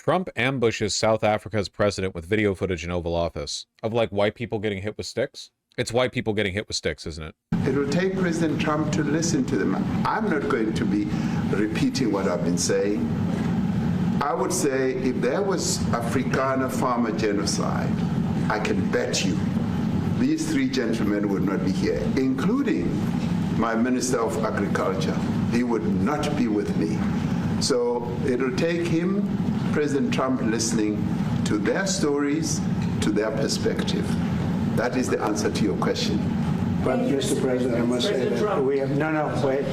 Trump ambushes South Africa's president with video footage in Oval Office of like white people getting hit with sticks. It's white people getting hit with sticks, isn't it? It will take President Trump to listen to them. I'm not going to be repeating what I've been saying. I would say if there was Afrikaner farmer genocide, I can bet you these three gentlemen would not be here, including my Minister of Agriculture. He would not be with me. So it'll take him, President Trump, listening to their stories, to their perspective. That is the answer to your question. But, Mr. President, I must say that we have, wait.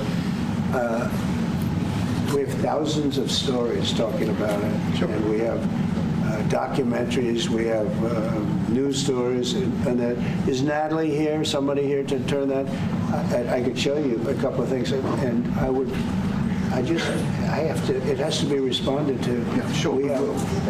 We have thousands of stories talking about it. Sure. And we have documentaries, we have news stories, and is Natalie here, somebody here to turn that? I could show you a couple of things, and I have to, it has to be responded to. Yeah, sure.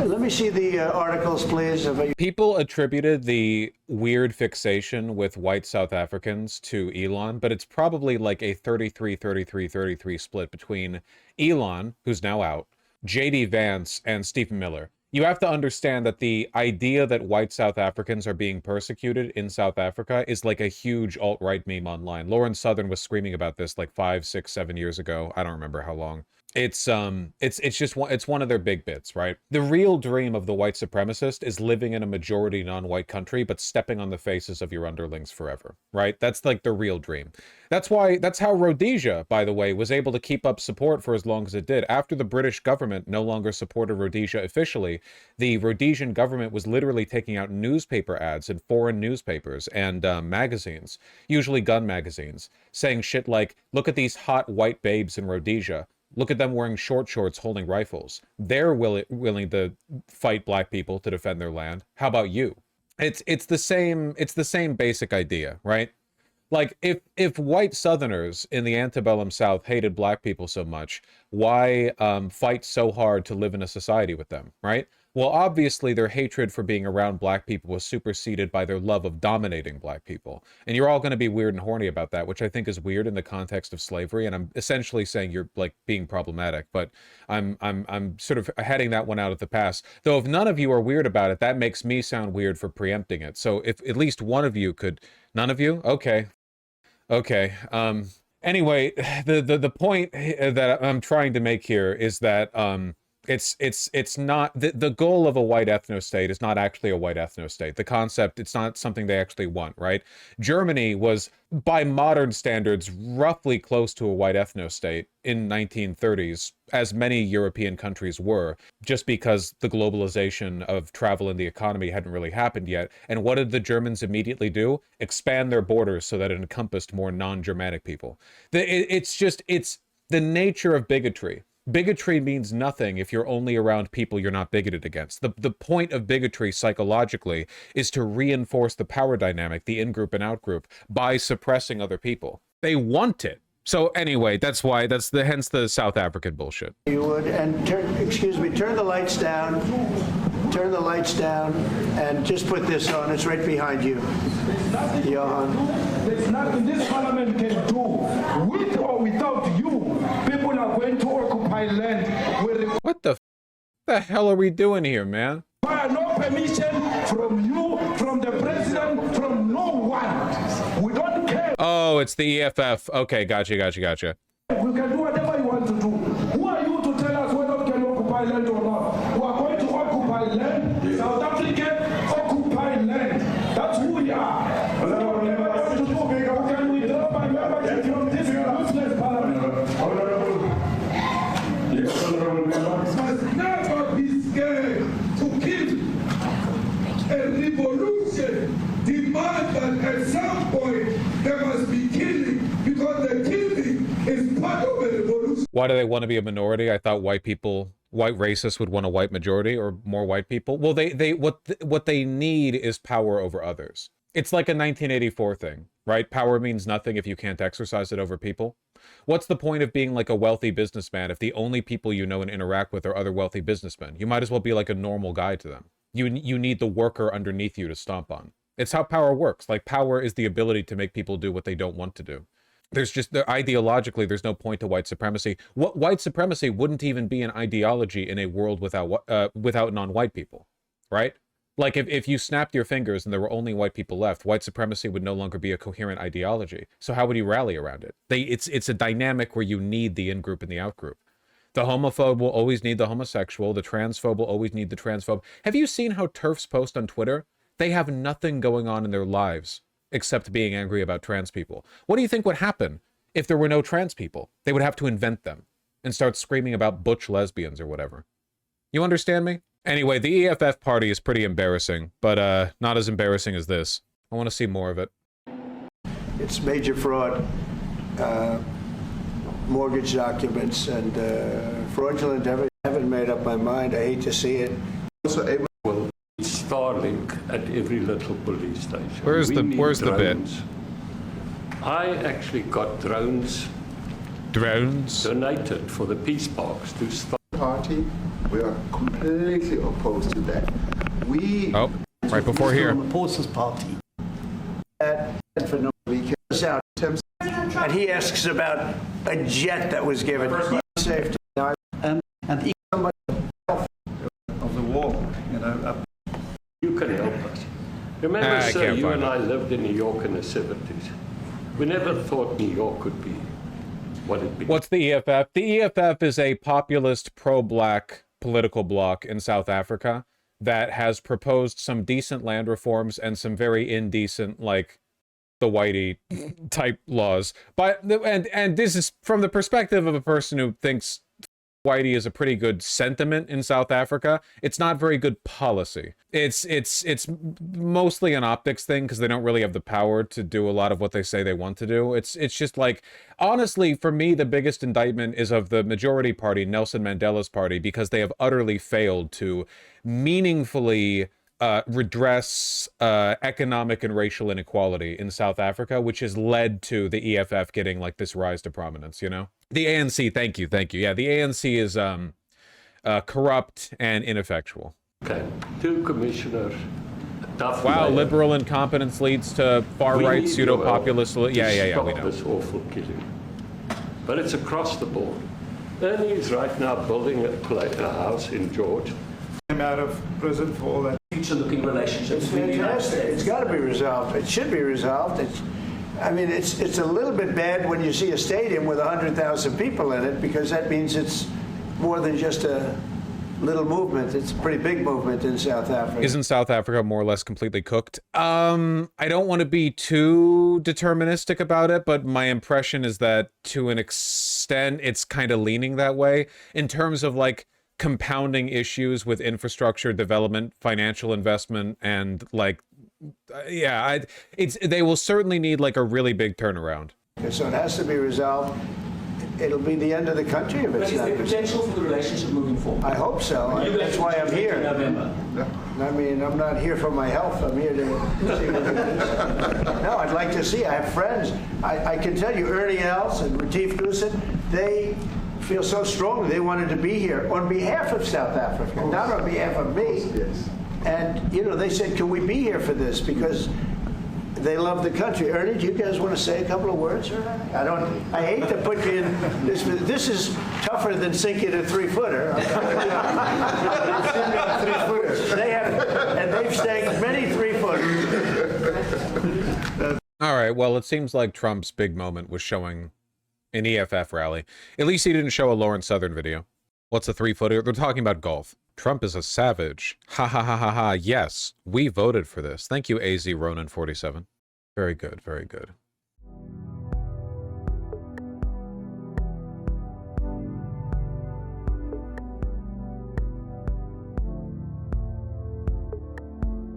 Let me see the articles, please. People attributed the weird fixation with white South Africans to Elon, but it's probably like a 33-33-33 split between Elon, who's now out, J.D. Vance, and Stephen Miller. You have to understand that the idea that white South Africans are being persecuted in South Africa is like a huge alt-right meme online. Lauren Southern was screaming about this like 5, 6, 7 years ago. I don't remember how long. It's just one of their big bits, right? The real dream of the white supremacist is living in a majority non-white country, but stepping on the faces of your underlings forever, right? That's like the real dream. That's how Rhodesia, by the way, was able to keep up support for as long as it did. After the British government no longer supported Rhodesia officially, the Rhodesian government was literally taking out newspaper ads in foreign newspapers and magazines, usually gun magazines, saying shit like, look at these hot white babes in Rhodesia. Look at them wearing short shorts holding rifles. They're willing to fight black people to defend their land. How about you? It's the same basic idea, right? Like if white Southerners in the antebellum South hated black people so much, why fight so hard to live in a society with them, right? Well, obviously their hatred for being around black people was superseded by their love of dominating black people. And you're all going to be weird and horny about that, which I think is weird in the context of slavery. And I'm essentially saying you're like being problematic, but I'm sort of heading that one out of the past. Though if none of you are weird about it, that makes me sound weird for preempting it. So if at least one of you could, none of you? Okay. Okay. Anyway, the point that I'm trying to make here is that it's not the goal of a white ethno-state is not actually a white ethno-state. The concept, it's not something they actually want, right? Germany was, by modern standards, roughly close to a white ethno-state in 1930s, as many European countries were, just because the globalization of travel and the economy hadn't really happened yet. And what did the Germans immediately do? Expand their borders so that it encompassed more non-Germanic people. It's the nature of bigotry. Bigotry means nothing if you're only around people you're not bigoted against. The point of bigotry psychologically is to reinforce the power dynamic, the in-group and out-group, by suppressing other people. They want it. So anyway, hence the South African bullshit. You would, and turn the lights down. Turn the lights down and just put this on. It's right behind you. Johan. There's nothing this parliament can do. With or without you, people are going to occupy land. What the hell are we doing here, man? No permission from you, from the president, from no one. We don't care. Oh, it's the EFF. Okay, gotcha. We can do whatever you want to do. Who are you to tell us whether we can occupy land or not? We are going to occupy land. South Africa occupy land. That's who we are. Can we drop our membership from this useless parliament? Must never be scared to kill. A revolution demands that at some point there must be killing, because the killing is part of a revolution. Why do they want to be a minority? I thought white racists would want a white majority or more white people. Well, what they need is power over others. It's like a 1984 thing, right? Power means nothing if you can't exercise it over people. What's the point of being like a wealthy businessman if the only people you know and interact with are other wealthy businessmen? You might as well be like a normal guy to them. You need the worker underneath you to stomp on. It's how power works. Like, power is the ability to make people do what they don't want to do. There's just, ideologically, there's no point to white supremacy. White supremacy wouldn't even be an ideology in a world without non-white people, right? Like, if you snapped your fingers and there were only white people left, white supremacy would no longer be a coherent ideology. So how would you rally around it? It's a dynamic where you need the in-group and the out-group. The homophobe will always need the homosexual. The transphobe will always need the transphobe. Have you seen how TERFs post on Twitter? They have nothing going on in their lives except being angry about trans people. What do you think would happen if there were no trans people? They would have to invent them and start screaming about butch lesbians or whatever. You understand me? Anyway, the EFF party is pretty embarrassing, but not as embarrassing as this. I want to see more of it. It's major fraud, mortgage documents, and fraudulent everything. I haven't made up my mind. I hate to see it. Well, Starlink at every little police station. Where's the bit? I actually got drones donated for the peace parks to start. Party, we are completely opposed to that. We right before here. Opposed party. For no out. And he asks about a jet that was given. Safety. And somebody of the war, you know. You can help us. Remember, sir, you and I lived in New York in the 70s. We never thought New York could be what it became. What's the EFF? The EFF is a populist pro-black political bloc in South Africa that has proposed some decent land reforms and some very indecent, like, the whitey type laws. But and this is from the perspective of a person who thinks whitey is a pretty good sentiment in South Africa. It's not very good policy. It's mostly an optics thing because they don't really have the power to do a lot of what they say they want to do. It's just like, honestly, for me, the biggest indictment is of the majority party, Nelson Mandela's party, because they have utterly failed to meaningfully redress economic and racial inequality in South Africa, which has led to the EFF getting like this rise to prominence, you know? The ANC, thank you. Yeah, the ANC is corrupt and ineffectual. Okay, to Commissioner Duff. Wow, liberal incompetence leads to far-right pseudo-populist... Yeah, we know. This awful killing. But it's across the board. Ernie is right now building a house in George. Came out of prison for all that. Future-looking relationships. It's fantastic. It's got to be resolved. It should be resolved. I mean, it's a little bit bad when you see a stadium with 100,000 people in it, because that means it's more than just a little movement. It's a pretty big movement in South Africa. Isn't South Africa more or less completely cooked? I don't want to be too deterministic about it, but my impression is that to an extent, it's kind of leaning that way in terms of like compounding issues with infrastructure development, financial investment, and like, yeah, they will certainly need like a really big turnaround. So it has to be resolved. It'll be the end of the country if it's not. Is there potential for the relationship moving forward? I hope so. That's why I'm here. November. I mean, I'm not here for my health. I'm here to see what it is. No, I'd like to see. I have friends. I can tell you, Ernie Els and Retief Goosen, they feel so strongly they wanted to be here on behalf of South Africa, not on behalf of me. Yes. And, you know, they said, can we be here for this? Because they love the country. Ernie, do you guys want to say a couple of words? I hate to put you in this. This is tougher than sinking a 3-footer. They've sank many 3-footers. All right, well, it seems like Trump's big moment was showing an EFF rally. At least he didn't show a Lawrence Southern video. What's a 3-footer? They're talking about golf. Trump is a savage. Ha ha ha ha ha. Yes, we voted for this. Thank you, AZ Ronan 47. Very good, very good.